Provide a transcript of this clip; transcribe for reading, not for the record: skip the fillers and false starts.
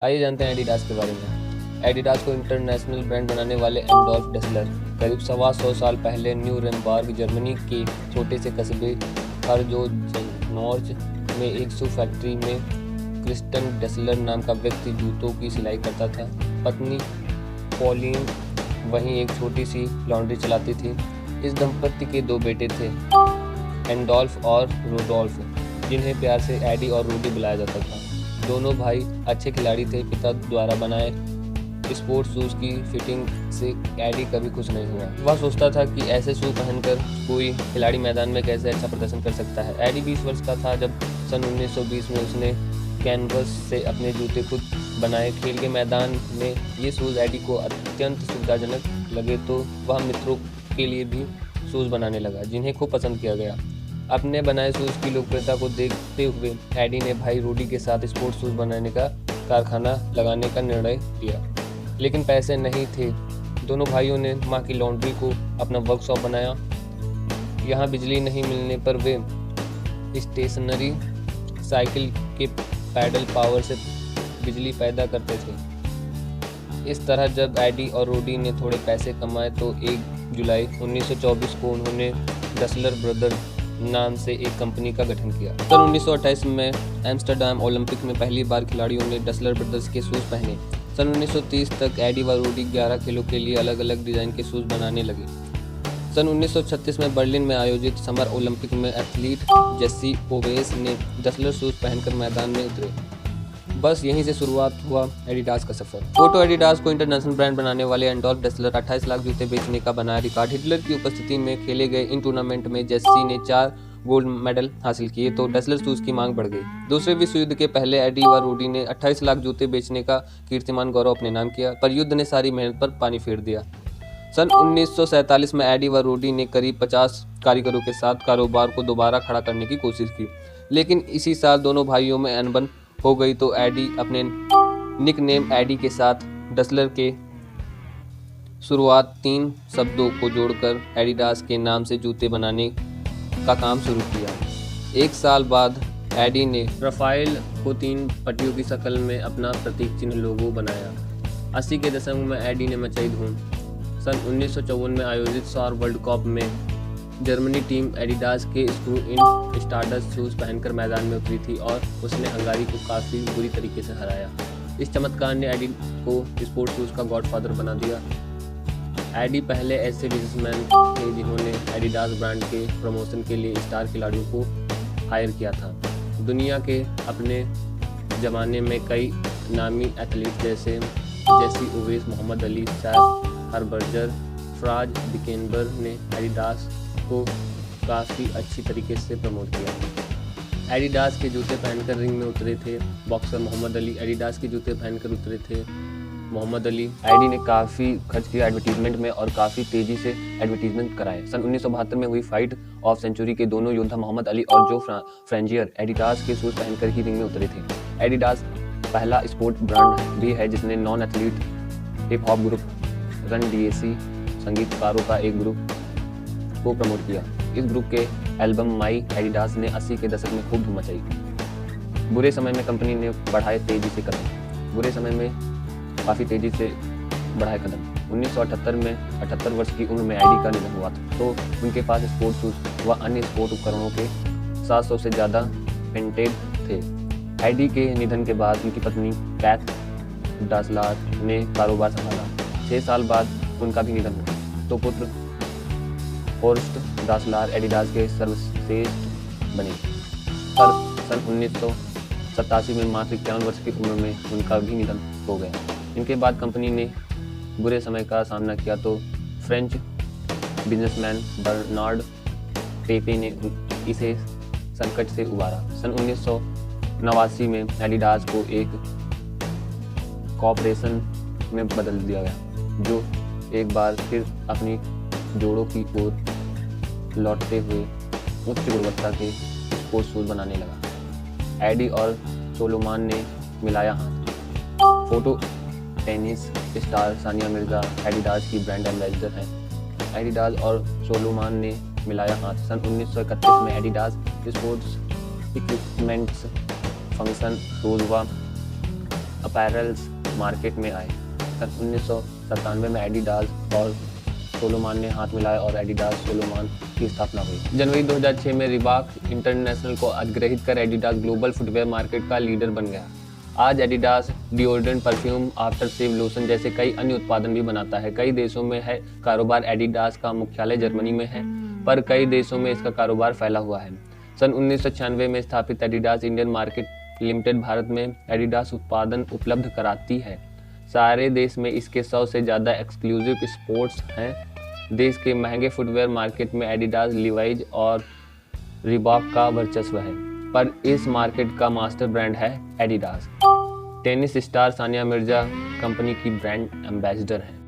आइए जानते हैं एडिडास के बारे में। एडिडास को इंटरनेशनल ब्रांड बनाने वाले एडोल्फ डेसलर करीब 125 साल पहले न्यूरेमबर्ग जर्मनी के छोटे से कस्बे हर्ज़ोगेनॉर्ज में एक शू फैक्ट्री में क्रिस्टन डेसलर नाम का व्यक्ति जूतों की सिलाई करता था। पत्नी पॉलिन वहीं एक छोटी सी लॉन्ड्री चलाती थी। इस दंपत्ति के 2 बेटे थे, एडोल्फ और रुडोल्फ, जिन्हें प्यार से एडी और रूडी बुलाया जाता था। दोनों भाई अच्छे खिलाड़ी थे। पिता द्वारा बनाए स्पोर्ट्स शूज की फिटिंग से एडी कभी खुश नहीं हुआ। वह सोचता था कि ऐसे शू पहनकर कोई खिलाड़ी मैदान में कैसे अच्छा प्रदर्शन कर सकता है। एडी 20 वर्ष का था जब सन 1920 में उसने कैनवस से अपने जूते खुद बनाए। खेल के मैदान में ये शूज एडी को अत्यंत सुविधाजनक लगे तो वह मित्रों के लिए भी शूज बनाने लगा, जिन्हें खूब पसंद किया गया। अपने बनाए शूज की लोकप्रियता को देखते हुए एडी ने भाई रूडी के साथ स्पोर्ट्स शूज बनाने का कारखाना लगाने का निर्णय लिया, लेकिन पैसे नहीं थे। दोनों भाइयों ने मां की लॉन्ड्री को अपना वर्कशॉप बनाया। यहाँ बिजली नहीं मिलने पर वे स्टेशनरी साइकिल के पैडल पावर से बिजली पैदा करते थे। इस तरह जब एडी और रूडी ने थोड़े पैसे कमाए तो 1 जुलाई 1924 को उन्होंने डेसलर ब्रदर नाम से एक कंपनी का गठन किया। सन 1928 में एम्स्टर्डम ओलंपिक में पहली बार खिलाड़ियों ने डेसलर ब्रदर्स के शूज पहने। सन 1930 तक एडी व रूडी 11 खेलों के लिए अलग अलग डिजाइन के शूज बनाने लगे। सन 1936 में बर्लिन में आयोजित समर ओलंपिक में एथलीट जेसी ओवेस ने डेसलर शूज पहनकर मैदान में उतरे। बस यहीं से शुरुआत हुआ एडिडास का सफर। फोटो एडिडास को इंटरनेशनल ब्रांड बनाने वाले एडोल्फ डेसलर 28 लाख जूते बेचने का बनाया रिकॉर्ड। हिटलर की उपस्थिति में खेले गए इन टूर्नामेंट में जेसी ने 4 गोल्ड मेडल हासिल किए तो डेसलर शूज की मांग बढ़ गई। दूसरे विश्व युद्ध के पहले एडी व रूडी ने 28 लाख जूते बेचने का कीर्तिमान गौरव अपने नाम किया, पर युद्ध ने सारी मेहनत पर पानी फेर दिया। सन 1947 में एडी व रूडी ने करीब 50 कारीगरों के साथ कारोबार को दोबारा खड़ा करने की कोशिश की, लेकिन इसी साल दोनों भाइयों में अनबन हो गई तो एडी अपने निकनेम एडी के साथ डेसलर के शुरुआत 3 शब्दों को जोड़कर एडिडास के नाम से जूते बनाने का काम शुरू किया। 1 साल बाद एडी ने राफेल को 3 पट्टियों की शक्ल में अपना प्रतीक चिन्ह लोगो बनाया। 80 के दशक में एडी ने मचाई धूम। सन 1954 में आयोजित सौर वर्ल्ड कप में जर्मनी टीम एडिडास के स्क्रू इन स्टारडस्ट शूज पहनकर मैदान में उतरी थी और उसने हंगारी को काफ़ी बुरी तरीके से हराया। इस चमत्कार ने एडी को स्पोर्ट्स शूज का गॉडफादर बना दिया। एडी पहले ऐसे बिजनेसमैन थे जिन्होंने एडिडास ब्रांड के प्रमोशन के लिए स्टार खिलाड़ियों को हायर किया था। दुनिया के अपने ज़माने में कई नामी एथलीट जैसे जेसी ओवेस, मोहम्मद अली, सैफ हरबर्जर, फ्राज बिकेनबर ने एडिडास को काफ़ी अच्छी तरीके से प्रमोट किया। एडिडास के जूते पहनकर रिंग में उतरे थे बॉक्सर मोहम्मद अली। एडिडास के जूते पहनकर उतरे थे मोहम्मद अली। एडी ने काफ़ी खर्च किया एडवर्टीजमेंट में और काफ़ी तेज़ी से एडवर्टीजमेंट कराए। सन 1972 में हुई फाइट ऑफ सेंचुरी के दोनों योद्धा मोहम्मद अली और जो फ्रेंजियर एडिडास के शूज पहनकर ही रिंग में उतरे थे। एडिडास पहला स्पोर्ट ब्रांड भी है जिसने non athlete hip hop group run डीएसी संगीतकारों का एक ग्रुप को प्रमोट किया। इस ग्रुप के एल्बम माई एडिडास ने 80 के दशक में खूब धूम मचाई। बुरे समय में कंपनी ने बढ़ाए तेजी से कदम। बुरे समय में काफ़ी तेजी से बढ़ाए कदम। 1978 में 78 वर्ष की उम्र में एडी का निधन हुआ था तो उनके पास स्पोर्ट्स शूज व अन्य स्पोर्ट उपकरणों के 700 से ज़्यादा पेटेंट थे। एडी के निधन के बाद उनकी पत्नी कैथ डेसलर ने कारोबार संभाला। 6 साल बाद उनका भी निधन हुआ तो पुत्र हॉर्स्ट डेसलर एडिडास के सर्वश्रेष्ठ बने। पर सन 1987 में मात्र 51 वर्ष की उम्र में उनका भी निधन हो गया। इनके बाद कंपनी ने बुरे समय का सामना किया तो फ्रेंच बिजनेसमैन बर्नार्ड टेपे ने इसे संकट से उबारा। सन 1989 में एडिडास को एक कॉर्पोरेशन में बदल दिया गया जो एक बार फिर अपनी जोड़ों की ओर लौटते हुए उच्च गुणवत्ता के स्पोर्ट्स शूज बनाने लगा। एडी और सोलोमान ने मिलाया हाथ। Photo tennis star Sania Mirza Adidas की ब्रांड एम्बेसडर हैं। एडिडास और सोलोमान ने मिलाया हाथ। सन 1931 में Adidas sports equipments function shoes व अपैरल्स मार्केट में आए। सन 1997 में एडिडास और सोलोमान ने हाथ मिलाए और एडिडास सोलोमान की स्थापना हुई। जनवरी 2006 में रिबॉक इंटरनेशनल को अधिग्रहित कर एडिडास ग्लोबल फुटवेयर मार्केट का लीडर बन गया। आज Adidas deodorant, perfume, after shave lotion जैसे कई अन्य उत्पादन भी बनाता है। कई देशों में है कारोबार। एडिडास का मुख्यालय जर्मनी में है, पर कई देशों में इसका कारोबार फैला हुआ है। सन 1996 में स्थापित Adidas Indian market limited Bharat में एडिडास उत्पादन उपलब्ध कराती है। सारे देश में इसके 100 से ज़्यादा एक्सक्लूसिव स्पोर्ट्स हैं। देश के महंगे फुटवेयर मार्केट में एडिडास, लीवाइज और रिबॉक का वर्चस्व है, पर इस मार्केट का मास्टर ब्रांड है Adidas. Tennis star Sania Mirza company की ब्रांड एम्बेसडर हैं।